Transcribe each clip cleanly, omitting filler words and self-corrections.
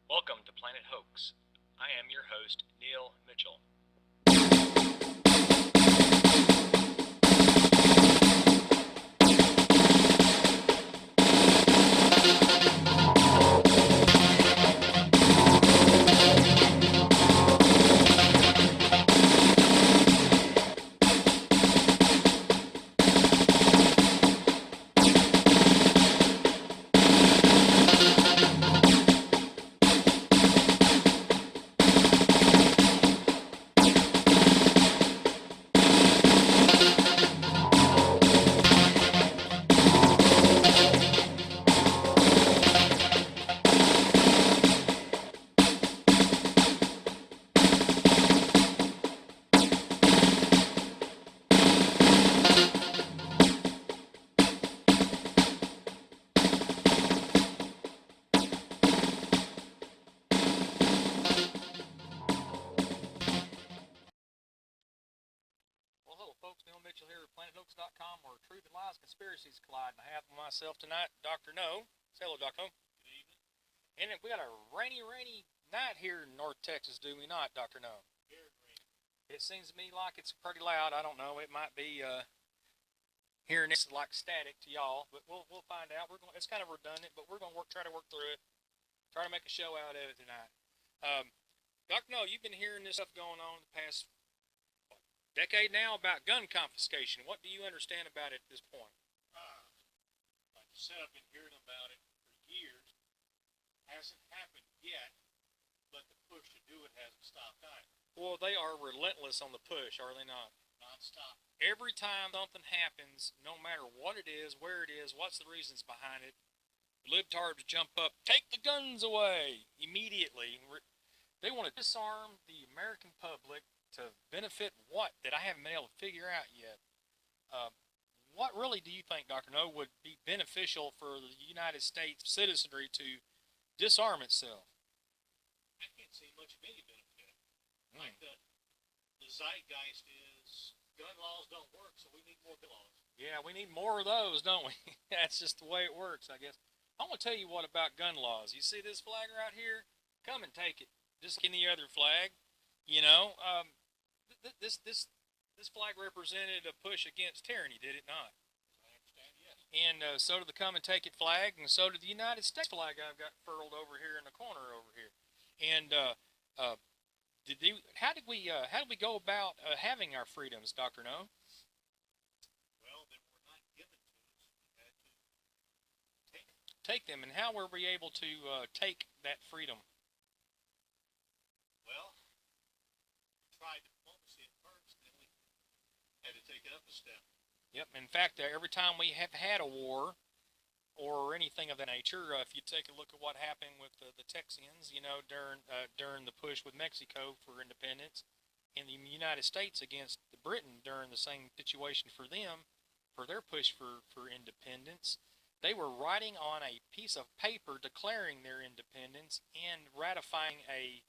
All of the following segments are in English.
Welcome to Planet Hoax. I am your host, Neal Mitchell. Neal Mitchell here at PlanetHoax.com, where truth and lies, conspiracies collide. And I have with myself tonight Dr. No. Say hello, Dr. No. Good evening. And we got a rainy night here in North Texas, do we not, Dr. No? Very rainy. It seems to me like it's pretty loud. I don't know. It might be hearing this like static to y'all, but we'll find out. It's kind of redundant, but we're gonna try to work through it. Try to make a show out of it tonight. Dr. No, you've been hearing this stuff going on the past decade now about gun confiscation. What do you understand about it at this point? Like I said, I've been hearing about it for years. Hasn't happened yet, but the push to do it hasn't stopped either. Well, they are relentless on the push, are they not? Non-stop. Every time something happens, no matter what it is, where it is, what's the reasons behind it, the libtards jump up, take the guns away immediately. They want to disarm the American public to benefit what that I haven't been able to figure out yet. What really do you think, Dr. No, would be beneficial for the United States citizenry to disarm itself? I can't see much of any benefit. Like the zeitgeist is gun laws don't work, so we need more gun laws. Yeah, we need more of those, don't we? That's just the way it works, I guess. I want to tell you what about gun laws. You see this flag right here? Come and take it. Just like any other flag. You know, this flag represented a push against tyranny, did it not? I understand, yes. And so did the come and take it flag, and so did the United States flag I've got furled over here in the corner over here. And how did we go about having our freedoms, Dr. No? Well, they were not given to us. We had to take them. Take them, and how were we able to take that freedom? Well, tried diplomacy at first, then we had to take it up a step. Yep. In fact, every time we have had a war or anything of that nature, if you take a look at what happened with the Texians, you know, during the push with Mexico for independence, and the United States against Britain during the same situation for them, for their push for independence, they were writing on a piece of paper declaring their independence and ratifying a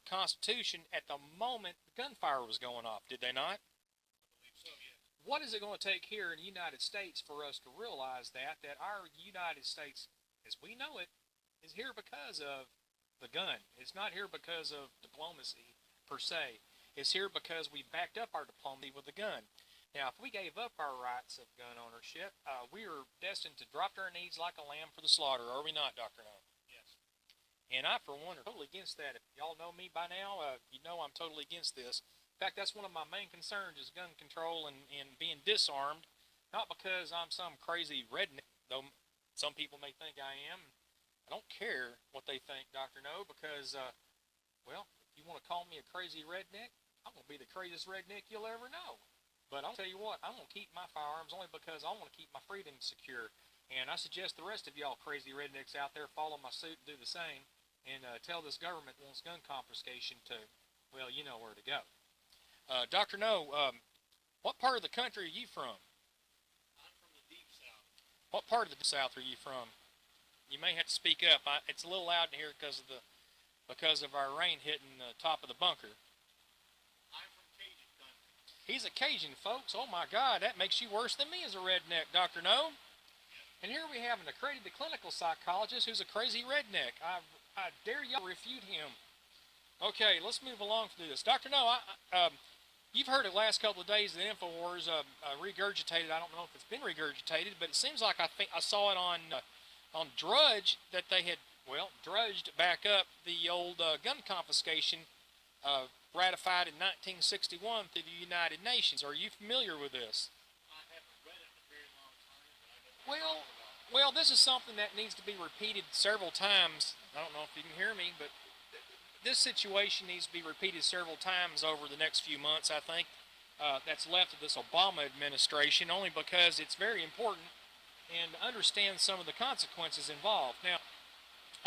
Constitution at the moment the gunfire was going off, did they not? I believe so, yes. What is it going to take here in the United States for us to realize that our United States, as we know it, is here because of the gun? It's not here because of diplomacy, per se. It's here because we backed up our diplomacy with the gun. Now, if we gave up our rights of gun ownership, we are destined to drop to our knees like a lamb for the slaughter, are we not, Dr. No? And I, for one, are totally against that. If y'all know me by now, you know I'm totally against this. fact, that's one of my main concerns is gun control and being disarmed. Not because I'm some crazy redneck, though some people may think I am. I don't care what they think, Dr. No, because, well, if you want to call me a crazy redneck, I'm going to be the craziest redneck you'll ever know. But I'll tell you what, I'm going to keep my firearms only because I want to keep my freedom secure. And I suggest the rest of y'all crazy rednecks out there follow my suit and do the same. And tell this government wants gun confiscation to, well, you know where to go. Dr. No, what part of the country are you from? I'm from the deep south. What part of the south are you from? You may have to speak up. It's a little loud in here because of our rain hitting the top of the bunker. I'm from Cajun country. He's a Cajun, folks. Oh my God, that makes you worse than me as a redneck, Dr. No. And here we have an accredited clinical psychologist who's a crazy redneck. I dare y'all refute him. Okay, let's move along through this. Dr. No, you've heard the last couple of days that InfoWars regurgitated. I don't know if it's been regurgitated, but it seems like I saw it on Drudge that they had, well, drudged back up the old gun confiscation ratified in 1961 through the United Nations. Are you familiar with this? I haven't read it in a very long time, but I know. Well, this is something that needs to be repeated several times. I don't know if you can hear me, but this situation needs to be repeated several times over the next few months, I think, that's left of this Obama administration, only because it's very important and understand some of the consequences involved. Now,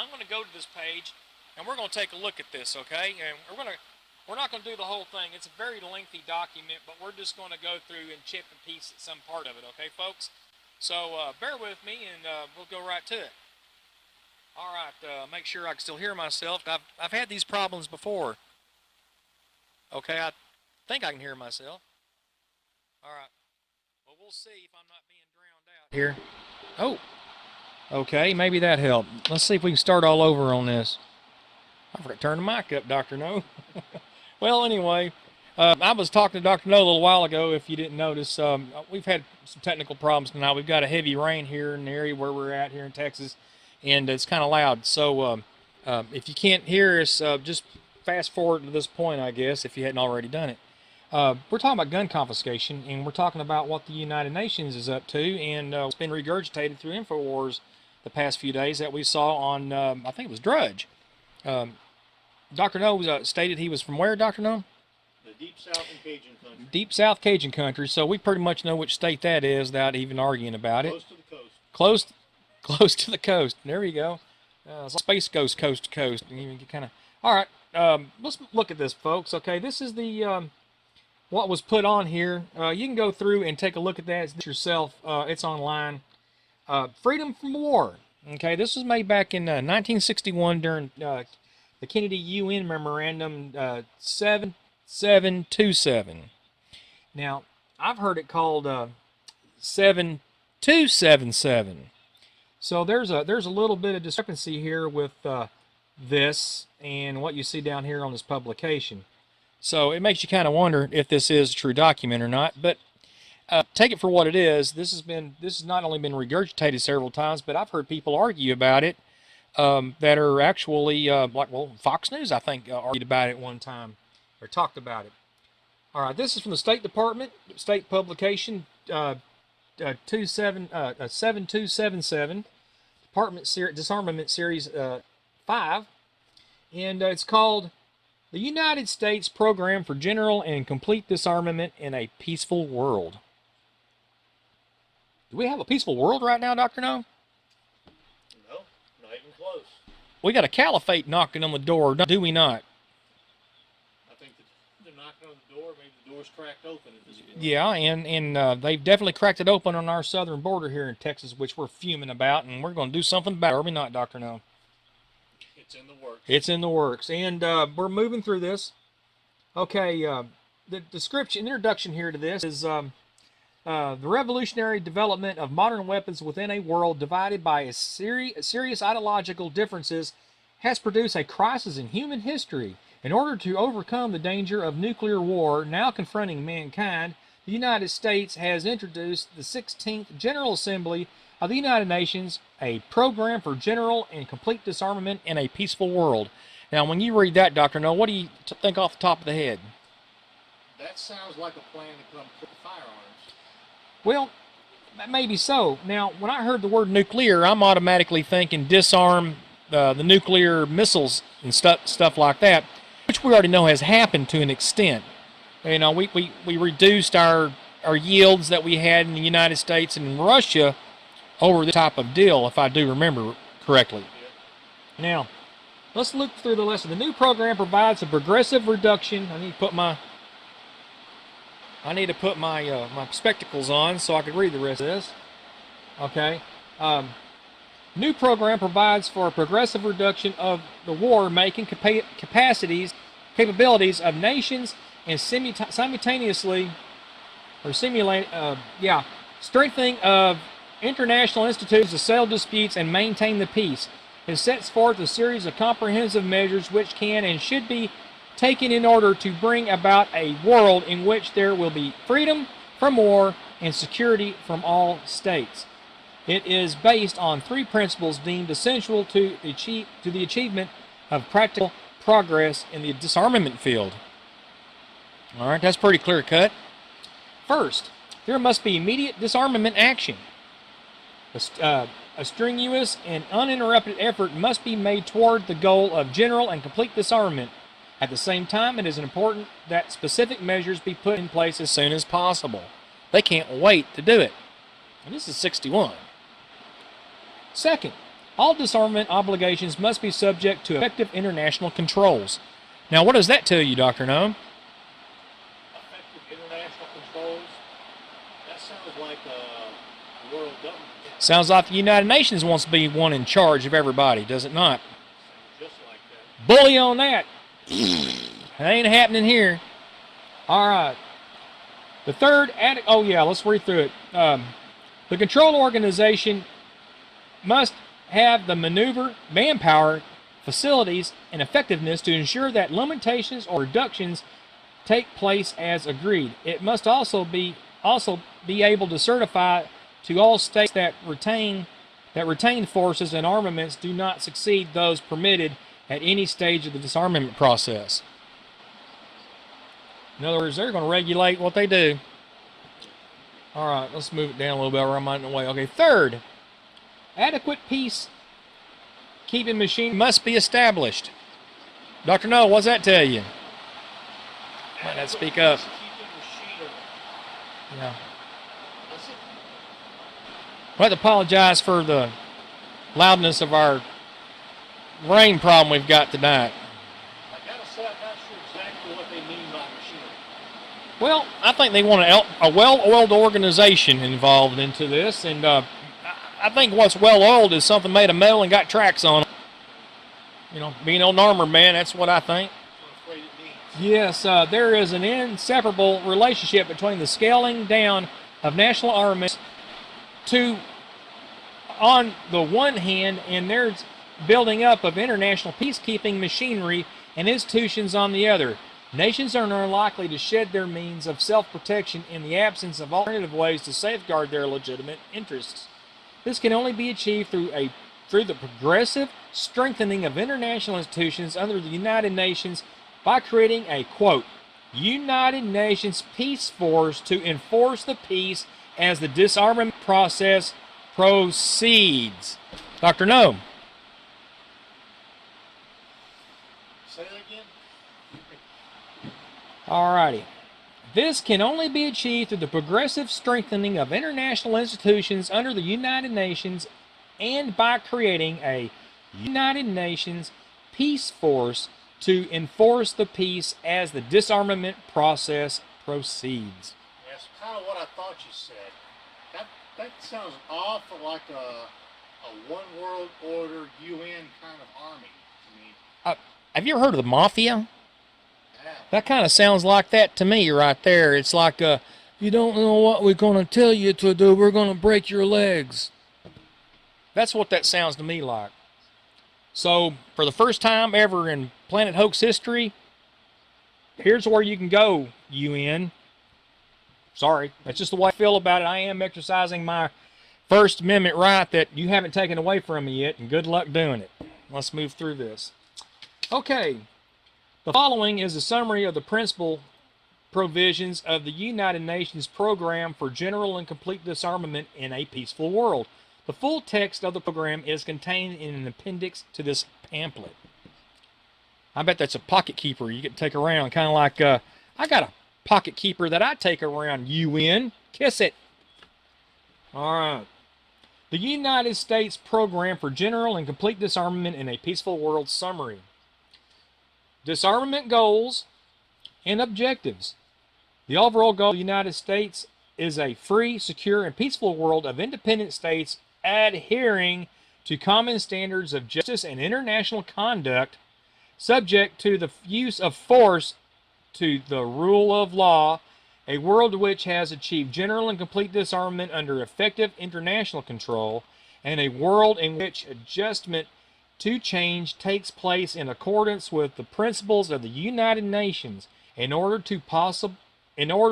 I'm going to go to this page, and we're going to take a look at this, okay? And we're not going to do the whole thing. It's a very lengthy document, but we're just going to go through and chip and piece at some part of it, okay, folks? So bear with me, and we'll go right to it. All right, make sure I can still hear myself. I've had these problems before. Okay, I think I can hear myself. All right. Well, we'll see if I'm not being drowned out here. Oh, okay, maybe that helped. Let's see if we can start all over on this. I forgot to turn the mic up, Dr. No. Well, anyway, I was talking to Dr. No a little while ago, if you didn't notice. We've had some technical problems tonight. We've got a heavy rain here in the area where we're at here in Texas, and it's kind of loud. So if you can't hear us, just fast forward to this point, I guess, if you hadn't already done it. We're talking about gun confiscation, and we're talking about what the United Nations is up to, and it's been regurgitated through InfoWars the past few days that we saw on, I think it was Drudge. Dr. No stated he was from where, Dr. No? The deep south and Cajun country. Deep South Cajun country, so we pretty much know which state that is without even arguing about it. Close to the coast. Close to the coast. There you go. It's like space goes coast to coast. And you can kind of. All right. Let's look at this, folks. Okay, this is the what was put on here. You can go through and take a look at that yourself. It's online. Freedom from war. Okay, this was made back in 1961 during the Kennedy UN Memorandum 7727. Now, I've heard it called 7277. So there's a little bit of discrepancy here with this and what you see down here on this publication. So it makes you kind of wonder if this is a true document or not. But take it for what it is. This has not only been regurgitated several times, but I've heard people argue about it that are actually Fox News, I think, argued about it one time or talked about it. All right, this is from the State Department, state publication 7277, Disarmament Series 5, and it's called The United States Program for General and Complete Disarmament in a Peaceful World. Do we have a peaceful world right now, Dr. No? No, not even close. We got a caliphate knocking on the door, do we not? I think they're knocking on the door. Maybe the door's cracked open at this point. Yeah, and they've definitely cracked it open on our southern border here in Texas, which we're fuming about, and we're going to do something about it, are we not, Dr. No? It's in the works. It's in the works, and we're moving through this. Okay, the introduction here to this is the revolutionary development of modern weapons within a world divided by serious ideological differences has produced a crisis in human history. In order to overcome the danger of nuclear war now confronting mankind, the United States has introduced the 16th General Assembly of the United Nations, a program for general and complete disarmament in a peaceful world. Now, when you read that, Dr. No, what do you think off the top of the head? That sounds like a plan to come put firearms. Well, maybe so. Now, when I heard the word nuclear, I'm automatically thinking disarm the nuclear missiles and stuff like that, which we already know has happened to an extent. You know, we reduced our yields that we had in the United States and in Russia over this type of deal, if I do remember correctly. Now, let's look through the lesson. The new program provides a progressive reduction. I need to put my my spectacles on so I can read the rest of this. Okay. New program provides for a progressive reduction of the war-making capabilities of nations and simultaneously, or strengthening of international institutions to settle disputes and maintain the peace. It sets forth a series of comprehensive measures which can and should be taken in order to bring about a world in which there will be freedom from war and security from all states. It is based on three principles deemed essential to the achievement of practical progress in the disarmament field. All right, that's pretty clear cut. First, there must be immediate disarmament action. A strenuous and uninterrupted effort must be made toward the goal of general and complete disarmament. At the same time, it is important that specific measures be put in place as soon as possible. They can't wait to do it. And this is 61. Second, all disarmament obligations must be subject to effective international controls. Now, what does that tell you, Dr. No? Effective international controls? That sounds like a world government. Sounds like the United Nations wants to be one in charge of everybody, does it not? Sounds just like that. Bully on that. It ain't happening here. All right. The third, let's read through it. The control organization must have the manpower, facilities, and effectiveness to ensure that limitations or reductions take place as agreed. It must also be able to certify to all states that retained forces and armaments do not exceed those permitted at any stage of the disarmament process. In other words, they're going to regulate what they do. All right, let's move it down a little bit or I'm in the way. Okay, third, adequate peacekeeping machine must be established. Dr. No, what's that tell you? Might not speak up. Yeah. I have to apologize for the loudness of our rain problem we've got tonight. I gotta say, I'm not sure exactly what they mean by machinery. Well, I think they want a well-oiled organization involved into this, and I think what's well-oiled is something made of metal and got tracks on it. You know, being an armor man, that's what I think. That's what it means. Yes, there is an inseparable relationship between the scaling down of national armaments on the one hand, and there's building up of international peacekeeping machinery and institutions on the other. Nations are unlikely to shed their means of self-protection in the absence of alternative ways to safeguard their legitimate interests. This can only be achieved through the progressive strengthening of international institutions under the United Nations by creating a, quote, United Nations Peace Force to enforce the peace as the disarmament process proceeds. Dr. No. Say that again? Alrighty. This can only be achieved through the progressive strengthening of international institutions under the United Nations and by creating a United Nations Peace Force to enforce the peace as the disarmament process proceeds. That's kind of what I thought you said. That sounds awful like a one world order UN kind of army to me. Have you ever heard of the mafia? Yeah. That kind of sounds like that to me right there. It's like, you don't know what we're going to tell you to do, we're going to break your legs. That's what that sounds to me like. So, for the first time ever in Planet Hoax history, here's where you can go, UN. Sorry, that's just the way I feel about it. I am exercising my First Amendment right that you haven't taken away from me yet, and good luck doing it. Let's move through this. Okay, the following is a summary of the provisions of the United Nations Program for General and Complete Disarmament in a Peaceful World. The full text of the program is contained in an appendix to this pamphlet. I bet that's a pocket keeper you can take around, kind of like, I got a pocket keeper that I take around, UN. Kiss it. All right. The United States Program for General and Complete Disarmament in a Peaceful World Summary. Disarmament goals and objectives. The overall goal of the United States is a free, secure, and peaceful world of independent states adhering to common standards of justice and international conduct, subject to the use of force to the rule of law, a world which has achieved general and complete disarmament under effective international control, and a world in which adjustment to change takes place in accordance with the principles of the United Nations. In order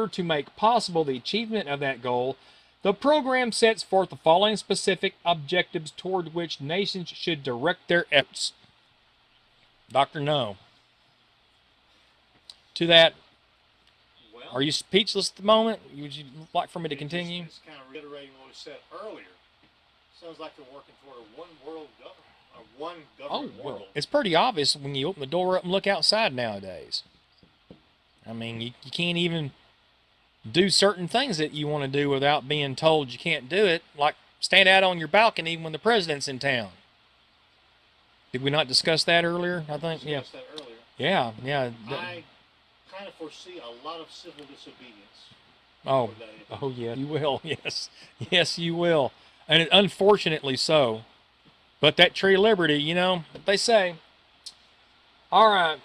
to make possible the achievement of that goal, the program sets forth the following specific objectives toward which nations should direct their efforts. Dr. No. To that, Well, are you speechless at the moment? Would you like for me to continue? It's kind of reiterating what was said earlier. Sounds like they're working toward a one world government, a one government world. It's pretty obvious when you open the door up and look outside nowadays. I mean, you can't even do certain things that you want to do without being told you can't do it, like stand out on your balcony when the president's in town. Did we not discuss that earlier? I think, yeah. That earlier. Yeah. I kind of foresee a lot of civil disobedience. Oh yeah, you will. Yes, you will, and unfortunately so. But that tree of liberty, you know, they say. All right,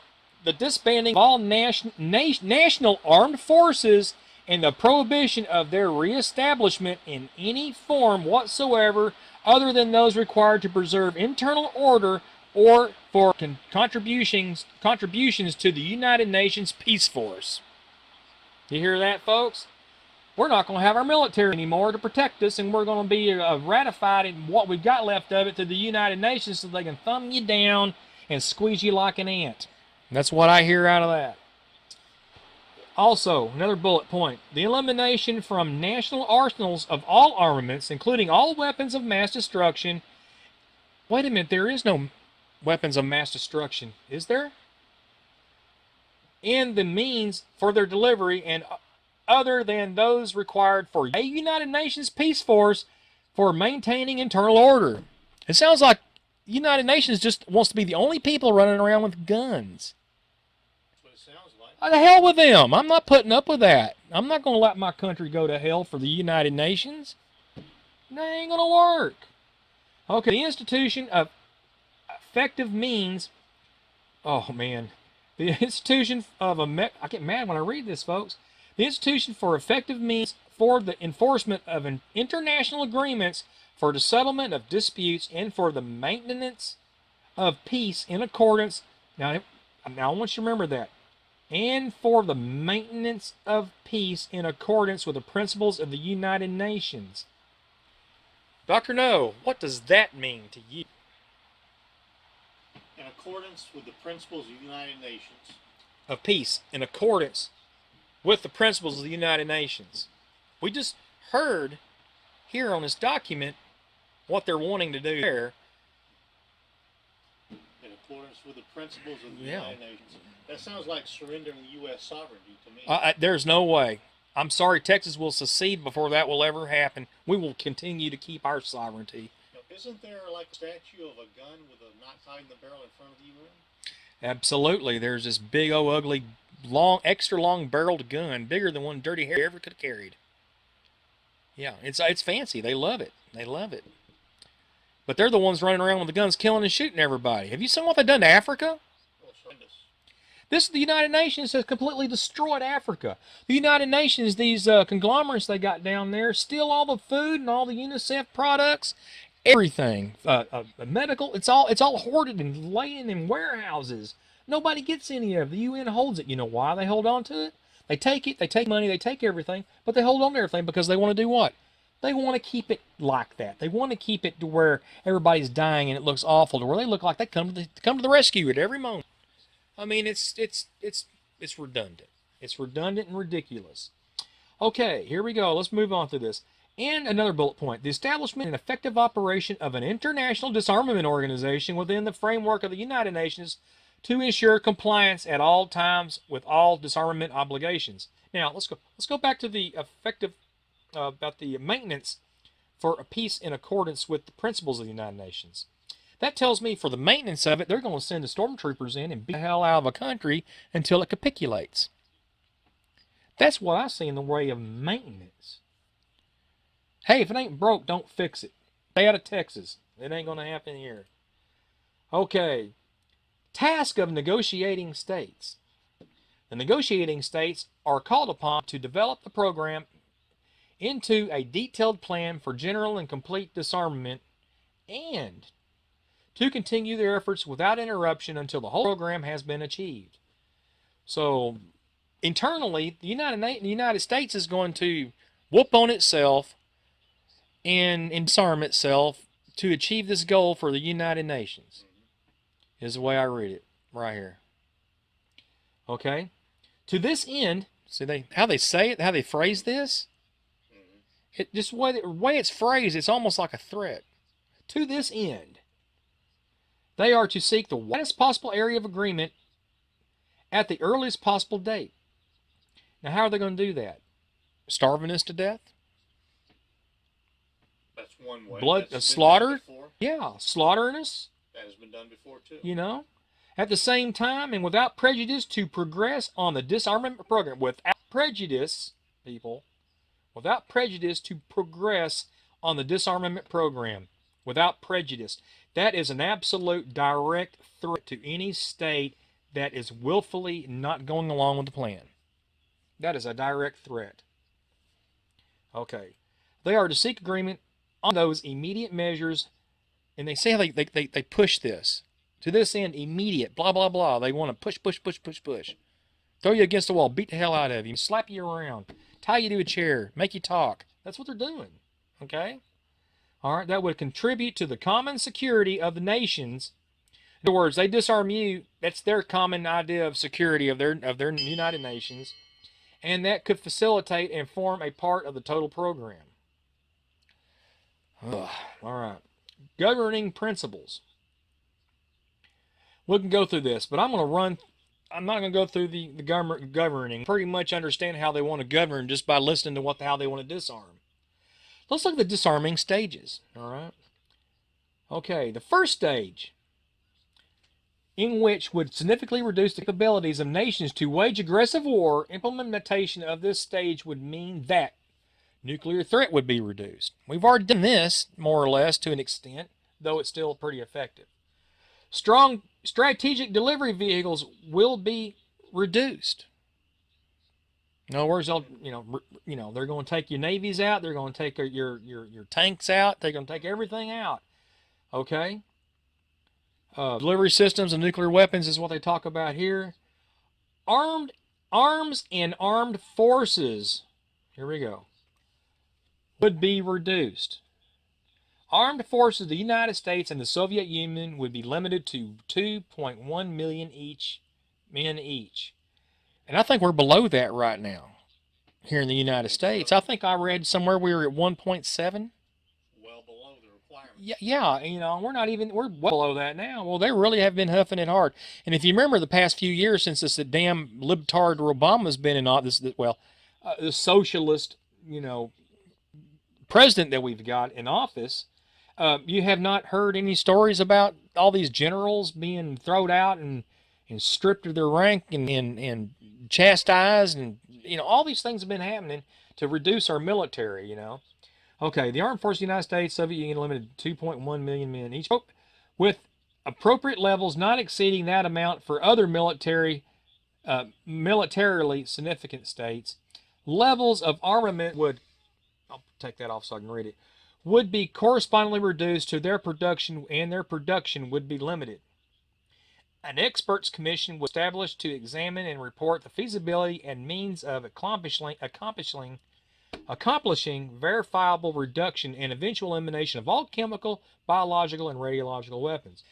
the disbanding of all national armed forces and the prohibition of their reestablishment in any form whatsoever other than those required to preserve internal order or for contributions to the United Nations Peace Force. You hear that, folks? We're not going to have our military anymore to protect us, and we're going to be ratified in what we've got left of it to the United Nations so they can thumb you down and squeeze you like an ant. That's what I hear out of that. Also, another bullet point, the elimination from national arsenals of all armaments, including all weapons of mass destruction. Wait a minute, there is no weapons of mass destruction, is there? And the means for their delivery, and other than those required for a United Nations Peace Force for maintaining internal order. It sounds like the United Nations just wants to be the only people running around with guns. The hell with them. I'm not putting up with that. I'm not going to let my country go to hell for the United Nations. That ain't going to work. Okay, the institution of effective means. Oh, man. The institution of I get mad when I read this, folks. The institution for effective means for the enforcement of international agreements for the settlement of disputes and for the maintenance of peace in accordance. Now I want you to remember that. And for the maintenance of peace in accordance with the principles of the United Nations. Dr. No, what does that mean to you? In accordance with the principles of the United Nations. Of peace, in accordance with the principles of the United Nations. We just heard here on this document what they're wanting to do there. In accordance with the principles of the United Nations. That sounds like surrendering U.S. sovereignty to me. There's no way. I'm sorry, Texas will secede before that will ever happen. We will continue to keep our sovereignty. Now, isn't there like a statue of a gun with a knife hiding the barrel in front of the UN? Absolutely. There's this big, ugly, extra long barreled gun, bigger than one Dirty Harry ever could have carried. Yeah, it's fancy. They love it. They love it. But they're the ones running around with the guns killing and shooting everybody. Have you seen what they've done to Africa? The United Nations has completely destroyed Africa. The United Nations, these conglomerates they got down there, steal all the food and all the UNICEF products, everything. Medical, it's all hoarded and laying in warehouses. Nobody gets any of it. The UN holds it. You know why they hold on to it? They take it, they take money, they take everything, but they hold on to everything because they want to do what? They want to keep it like that. They want to keep it to where everybody's dying and it looks awful, to where they look like they come to the rescue at every moment. I mean, it's redundant. It's redundant and ridiculous. Okay, here we go. Let's move on to this. And another bullet point. The establishment and effective operation of an international disarmament organization within the framework of the United Nations to ensure compliance at all times with all disarmament obligations. Now, let's go back to the effective, about the maintenance for a peace in accordance with the principles of the United Nations. That tells me for the maintenance of it, they're going to send the stormtroopers in and beat the hell out of a country until it capitulates. That's what I see in the way of maintenance. Hey, if it ain't broke, don't fix it. Stay out of Texas. It ain't going to happen here. Okay. Task of negotiating states. The negotiating states are called upon to develop the program into a detailed plan for general and complete disarmament and to continue their efforts without interruption until the whole program has been achieved. So, internally, the United States is going to whoop on itself and disarm itself to achieve this goal for the United Nations, is the way I read it right here. Okay? To this end, see how they say it, how they phrase this? It just the way it's phrased, it's almost like a threat. To this end, they are to seek the widest possible area of agreement at the earliest possible date. Now, how are they going to do that? Starving us to death? That's one way. Blood, slaughter? Yeah, slaughtering us. That has been done before, too. You know? At the same time, and without prejudice, to progress on the disarmament program. Without prejudice, people. Without prejudice, to progress on the disarmament program. Without prejudice. That is an absolute direct threat to any state that is willfully not going along with the plan. That is a direct threat. Okay. They are to seek agreement on those immediate measures, and they say how they push this. To this end, immediate, blah, blah, blah. They want to push, push, push, push, push. Throw you against the wall, beat the hell out of you, slap you around, tie you to a chair, make you talk. That's what they're doing. Okay? All right, that would contribute to the common security of the nations. In other words, they disarm you. That's their common idea of security of their United Nations, and that could facilitate and form a part of the total program. Ugh. All right, governing principles. We can go through this, but I'm not going to go through the governing. Pretty much understand how they want to govern just by listening to how they want to disarm. Let's look at the disarming stages, all right? Okay, the first stage, in which would significantly reduce the capabilities of nations to wage aggressive war, implementation of this stage would mean that nuclear threat would be reduced. We've already done this, more or less, to an extent, though it's still pretty effective. Strong strategic delivery vehicles will be reduced. In other words, they're going to take your navies out. They're going to take your tanks out. They're going to take everything out. Okay? Delivery systems and nuclear weapons is what they talk about here. Arms and armed forces, here we go, would be reduced. Armed forces of the United States and the Soviet Union would be limited to 2.1 million men each. And I think we're below that right now here in the United States. I think I read somewhere we were at 1.7. Well below the requirement. Yeah, we're well below that now. Well, they really have been huffing it hard. And if you remember the past few years since this damn libtard Obama's been in office, the socialist, president that we've got in office, you have not heard any stories about all these generals being thrown out and stripped of their rank and chastised, and all these things have been happening to reduce our military. Okay, the armed forces of the United States, Soviet Union limited to 2.1 million men each, with appropriate levels not exceeding that amount for other militarily significant states. Levels of armament I'll take that off so I can read it, would be correspondingly reduced to their production, and their production would be limited. An experts commission was established to examine and report the feasibility and means of accomplishing verifiable reduction and eventual elimination of all chemical, biological, and radiological weapons.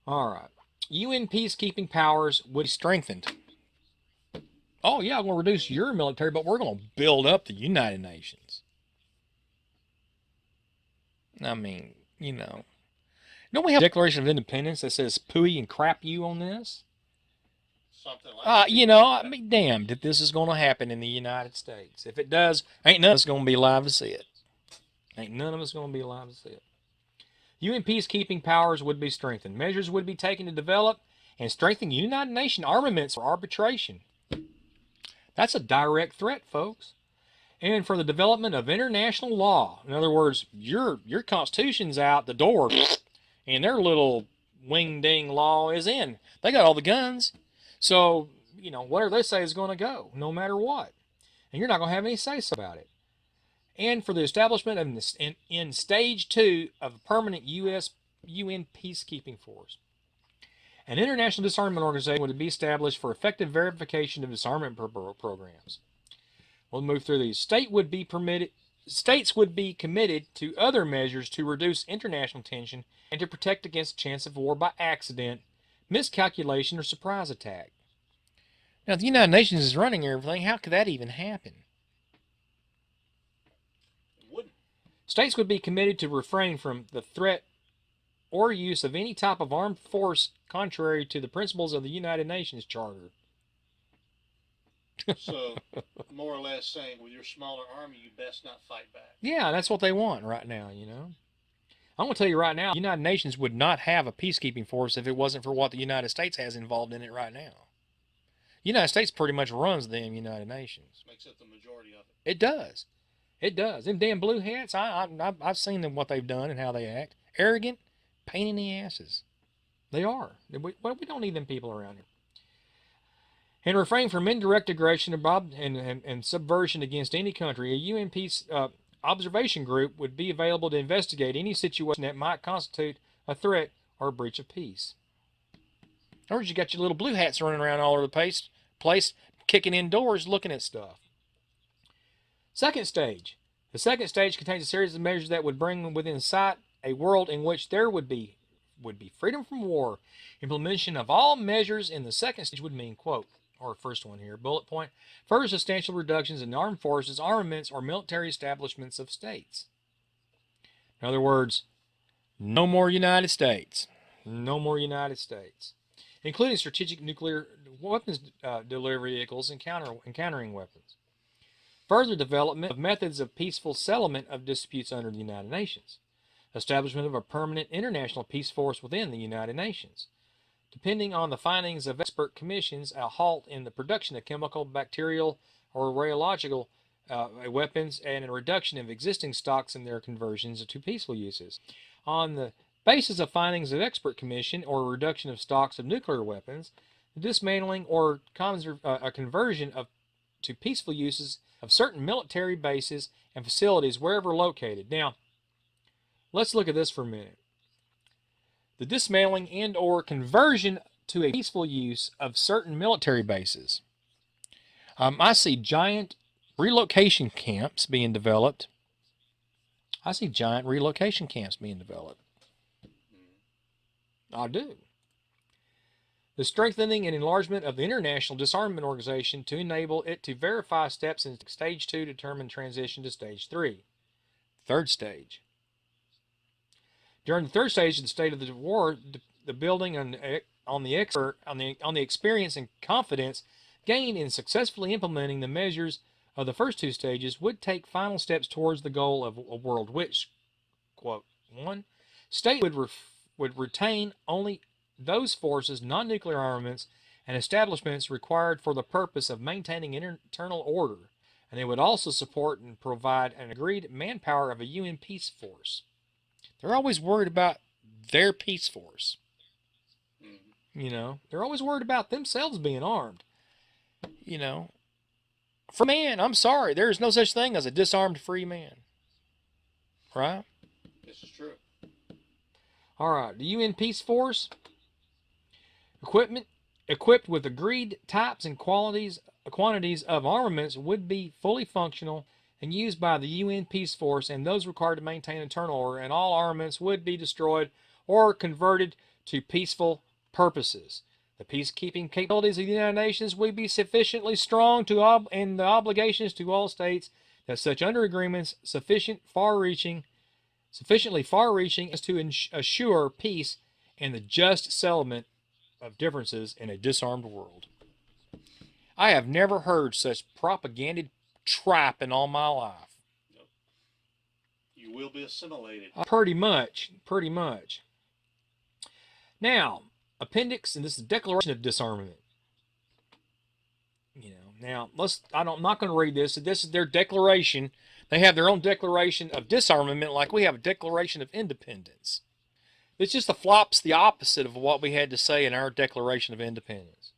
All right. UN peacekeeping powers would be strengthened. Oh yeah, we're going to reduce your military, but we're going to build up the United Nations. I mean, you know. Don't we have a Declaration of Independence that says pooey and crap you on this? Something like that. You know, I'd be damned if this is going to happen in the United States. If it does, ain't none of us going to be alive to see it. Ain't none of us going to be alive to see it. UN peacekeeping powers would be strengthened. Measures would be taken to develop and strengthen United Nations armaments for arbitration. That's a direct threat, folks. And for the development of international law. In other words, your Constitution's out the door, and their little wing-ding law is in. They got all the guns. So, you know, whatever they say is going to go, no matter what. And you're not going to have any say-so about it. And for the establishment of in stage 2 of a permanent UN peacekeeping force. An international disarmament organization would be established for effective verification of disarmament programs. We'll move through these. States would be committed to other measures to reduce international tension and to protect against the chance of war by accident, miscalculation, or surprise attack. Now, if the United Nations is running everything, how could that even happen? It wouldn't. States would be committed to refrain from the threat or use of any type of armed force contrary to the principles of the United Nations Charter. So, more or less saying, with your smaller army, you best not fight back. Yeah, that's what they want right now, you know. I'm going to tell you right now, the United Nations would not have a peacekeeping force if it wasn't for what the United States has involved in it right now. The United States pretty much runs the United Nations. Makes up the majority of it. It does. It does. Them damn blue hats, I've seen them, what they've done and how they act. Arrogant, pain in the asses. They are. We don't need them people around here. And refrain from indirect aggression and subversion against any country. A UN peace observation group would be available to investigate any situation that might constitute a threat or a breach of peace. In other words, you got your little blue hats running around all over the place, kicking indoors, looking at stuff. Second stage. The second stage contains a series of measures that would bring within sight a world in which there would be freedom from war. Implementation of all measures in the second stage would mean, quote, or first one here, bullet point, further substantial reductions in armed forces, armaments, or military establishments of states. In other words, no more United States. No more United States. Including strategic nuclear weapons delivery vehicles and countering weapons. Further development of methods of peaceful settlement of disputes under the United Nations. Establishment of a permanent international peace force within the United Nations. Depending on the findings of expert commissions, a halt in the production of chemical, bacterial, or radiological weapons, and a reduction of existing stocks and their conversions to peaceful uses. On the basis of findings of expert commission or a reduction of stocks of nuclear weapons, the dismantling or a conversion to peaceful uses of certain military bases and facilities wherever located. Now, let's look at this for a minute. The dismantling and or conversion to a peaceful use of certain military bases. I see giant relocation camps being developed. I do. The strengthening and enlargement of the International Disarmament Organization to enable it to verify steps in Stage 2 to determine transition to Stage 3. Third stage. During the third stage of the state of the war, the building on the experience and confidence gained in successfully implementing the measures of the first two stages would take final steps towards the goal of a world which, quote, 1, state would retain only those forces, non-nuclear armaments, and establishments required for the purpose of maintaining internal order, and they would also support and provide an agreed manpower of a UN peace force. They're always worried about their peace force. You know, they're always worried about themselves being armed. You know, for man, I'm sorry, there is no such thing as a disarmed free man. Right? This is true. All right, the UN peace force, equipped with agreed types and quantities of armaments would be fully functional and used by the UN peace force and those required to maintain internal order, and all armaments would be destroyed or converted to peaceful purposes. The peacekeeping capabilities of the United Nations will be sufficiently strong and the obligations to all states that such under agreements sufficiently far-reaching as to assure peace and the just settlement of differences in a disarmed world. I have never heard such propaganda trap in all my life. Nope. You will be assimilated. Pretty much. Now, appendix, and this is Declaration of Disarmament. Now I'm not going to read this. This is their declaration. They have their own Declaration of Disarmament, like we have a Declaration of Independence. It's just the opposite of what we had to say in our Declaration of Independence.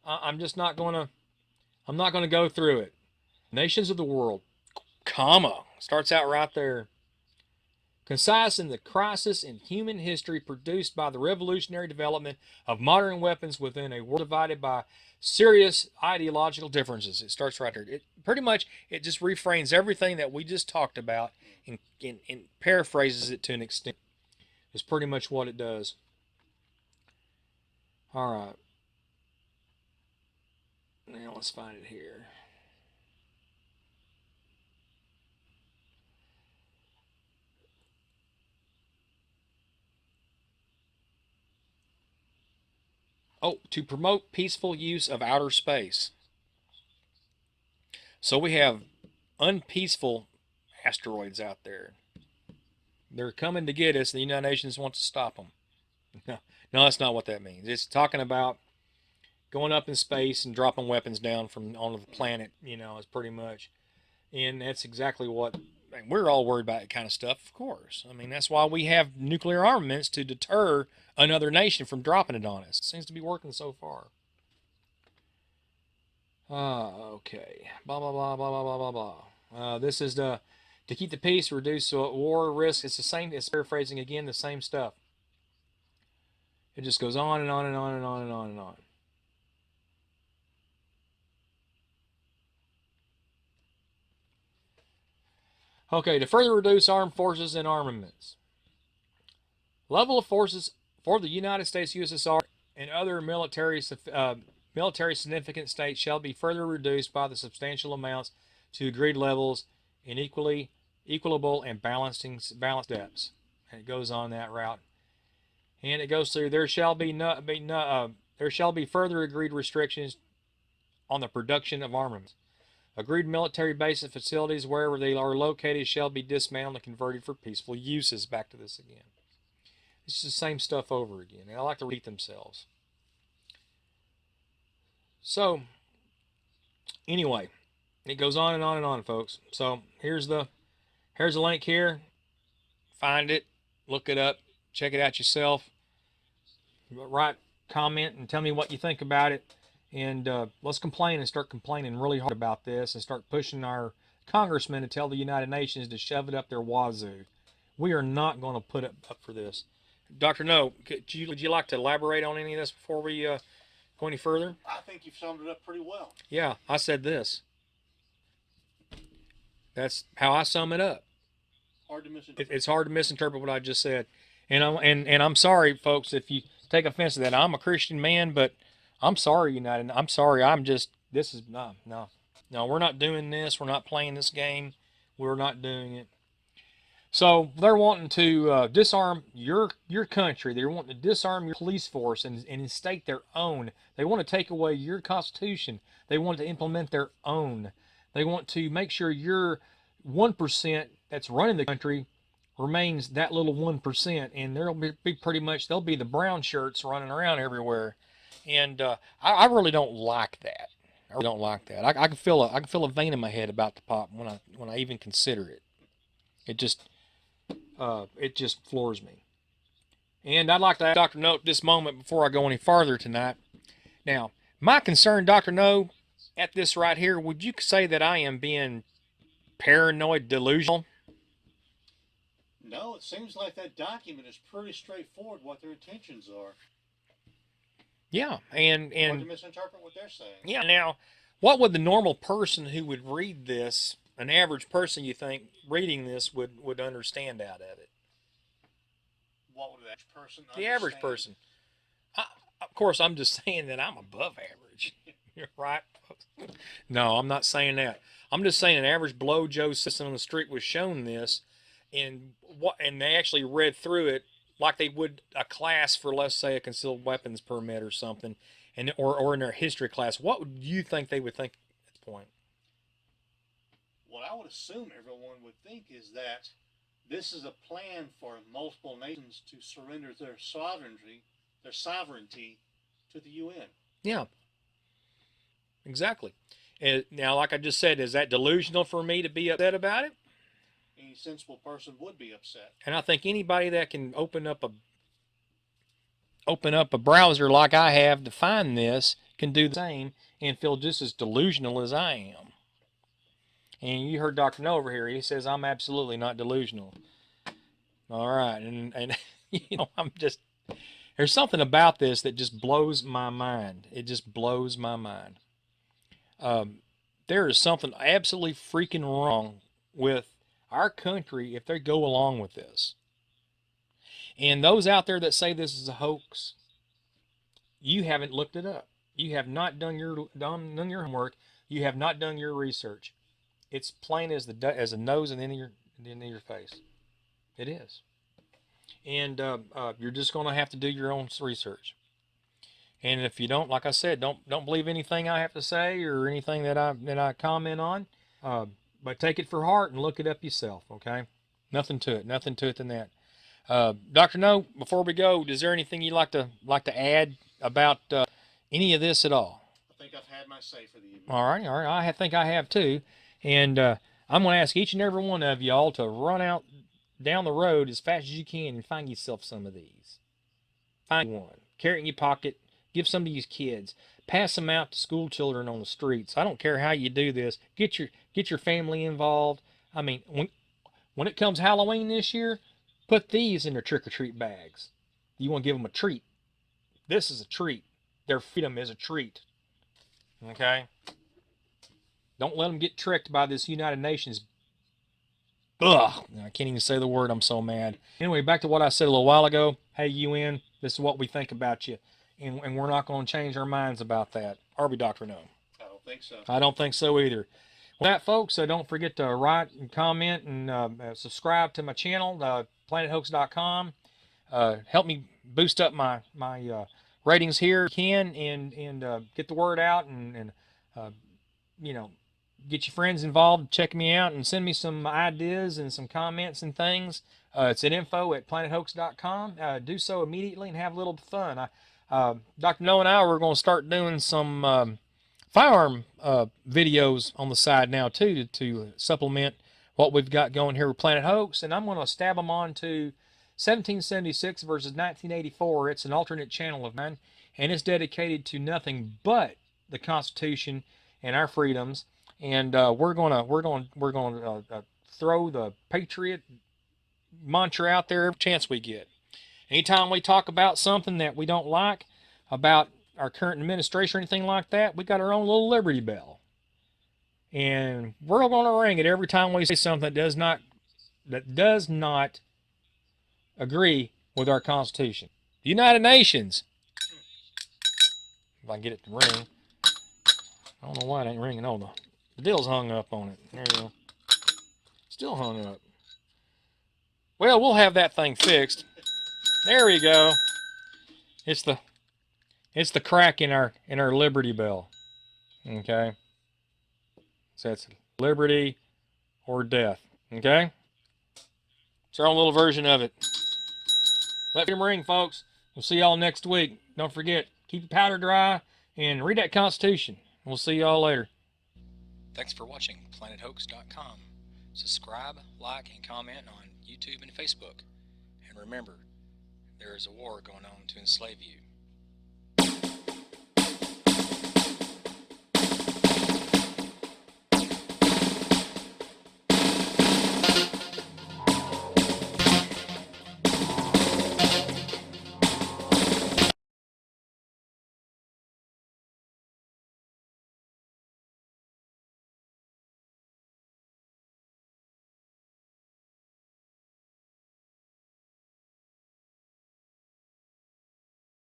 I'm not going to go through it. Nations of the world, comma, starts out right there. Concise in the crisis in human history produced by the revolutionary development of modern weapons within a world divided by serious ideological differences. It starts right there. It just refrains everything that we just talked about and paraphrases it to an extent. It's pretty much what it does. All right. Now let's find it here. Oh, to promote peaceful use of outer space. So we have unpeaceful asteroids out there. They're coming to get us, and the United Nations wants to stop them. No, that's not what that means. It's talking about going up in space and dropping weapons down from on the planet, is pretty much. And that's exactly what we're all worried about, that kind of stuff, of course. I mean, that's why we have nuclear armaments, to deter another nation from dropping it on us. It seems to be working so far. Okay. Blah, blah, blah, blah, blah, blah, blah, blah. This is to keep the peace, reduce war risk. It's the same, it's paraphrasing again, the same stuff. It just goes on and on and on and on and on and on. Okay, to further reduce armed forces and armaments. Level of forces for the United States, USSR, and other military significant states shall be further reduced by the substantial amounts to agreed levels in equitable and balanced steps. And it goes on that route. And it goes through, there shall be further agreed restrictions on the production of armaments. Agreed military bases and facilities wherever they are located shall be dismantled and converted for peaceful uses. Back to this again. It's just the same stuff over again. And I like to repeat themselves. So, anyway, it goes on and on and on, folks. So here's the link here. Find it, look it up, check it out yourself. Write, comment, and tell me what you think about it. And let's complain and start complaining really hard about this and start pushing our congressmen to tell the United Nations to shove it up their wazoo. We are not going to put up for this. Dr. No, would you like to elaborate on any of this before we go any further? I think you've summed it up pretty well. Yeah, I said this. That's how I sum it up. Hard to misinterpret. It's hard to misinterpret what I just said. And I'm sorry, folks, if you take offense to that. I'm a Christian man, but I'm sorry, United. I'm sorry. No, we're not doing this. We're not playing this game. We're not doing it. So they're wanting to disarm your country. They're wanting to disarm your police force and instate their own. They want to take away your Constitution. They want to implement their own. They want to make sure your 1% that's running the country remains that little 1%, and there'll be they'll be the brown shirts running around everywhere. And I really don't like that. I really don't like that. I can feel a vein in my head about the pop when I even consider it. It just floors me. And I'd like to ask Dr. No at this moment before I go any farther tonight. Now, my concern, Dr. No, at this right here, would you say that I am being paranoid, delusional? No, it seems like that document is pretty straightforward what their intentions are. Yeah, and hard to misinterpret what they're saying. Yeah, now, what would the normal person who would read this, an average person, you think, reading this would understand out of it? What would the average person understand? The average person. Of course, I'm just saying that I'm above average. You're right. No, I'm not saying that. I'm just saying an average blow Joe citizen on the street was shown this, and they actually read through it like they would a class for, let's say, a concealed weapons permit or something, and or in their history class. What would you think they would think at this point? What I would assume everyone would think is that this is a plan for multiple nations to surrender their sovereignty to the UN. Yeah, exactly. And now, like I just said, is that delusional for me to be upset about it? Any sensible person would be upset. And I think anybody that can open up a browser like I have to find this can do the same and feel just as delusional as I am. And you heard Dr. No over here. He says I'm absolutely not delusional. All right, and you know, there's something about this that just blows my mind. It just blows my mind. There is something absolutely freaking wrong with our country if they go along with this. And those out there that say this is a hoax, you haven't looked it up. You have not done your homework. You have not done your research. It's plain as the nose and the end of your face. It is. And you're just going to have to do your own research. And if you don't, like I said, don't believe anything I have to say or anything that I comment on. But take it for heart and look it up yourself. Okay, nothing to it than that. Dr. No, before we go, is there anything you'd like to add about any of this at all? I think I've had my say for the evening. All right. I think I have too. And I'm going to ask each and every one of y'all to run out down the road as fast as you can and find yourself some of these. Find one. Carry it in your pocket. Give some to your kids. Pass them out to school children on the streets. I don't care how you do this. Get your family involved. I mean, when it comes Halloween this year, put these in their trick-or-treat bags. You want to give them a treat. This is a treat. Their freedom is a treat. Okay? Don't let them get tricked by this United Nations. Ugh, I can't even say the word. I'm so mad. Anyway, back to what I said a little while ago. Hey, UN, this is what we think about you. And we're not going to change our minds about that. Are we, Dr. No? I don't think so. I don't think so either. With that, folks, don't forget to write and comment and subscribe to my channel, planethoax.com. Help me boost up my ratings here if you can, and get the word out, and you know, get your friends involved, check me out, and send me some ideas and some comments and things. It's at info@planethoax.com. Do so immediately and have a little fun. Dr. No and I, we're going to start doing some firearm videos on the side now too, to supplement what we've got going here with Planet Hoax, and I'm going to stab them on to 1776 versus 1984. It's an alternate channel of mine, and it's dedicated to nothing but the Constitution and our freedoms. And we're gonna throw the Patriot mantra out there every chance we get. Anytime we talk about something that we don't like about our current administration or anything like that, we got our own little Liberty Bell, and we're going to ring it every time we say something that does not agree with our Constitution. The United Nations. If I can get it to ring. I don't know why it ain't ringing. Oh, the deal's hung up on it. There you go. Still hung up. Well, we'll have that thing fixed. There we go. It's the crack in our Liberty Bell. Okay? So that's liberty or death. Okay? It's our own little version of it. Let them ring, folks. We'll see y'all next week. Don't forget, keep your powder dry and read that Constitution. We'll see y'all later. Thanks for watching planethoax.com. Subscribe, like, and comment on YouTube and Facebook. And remember, there is a war going on to enslave you.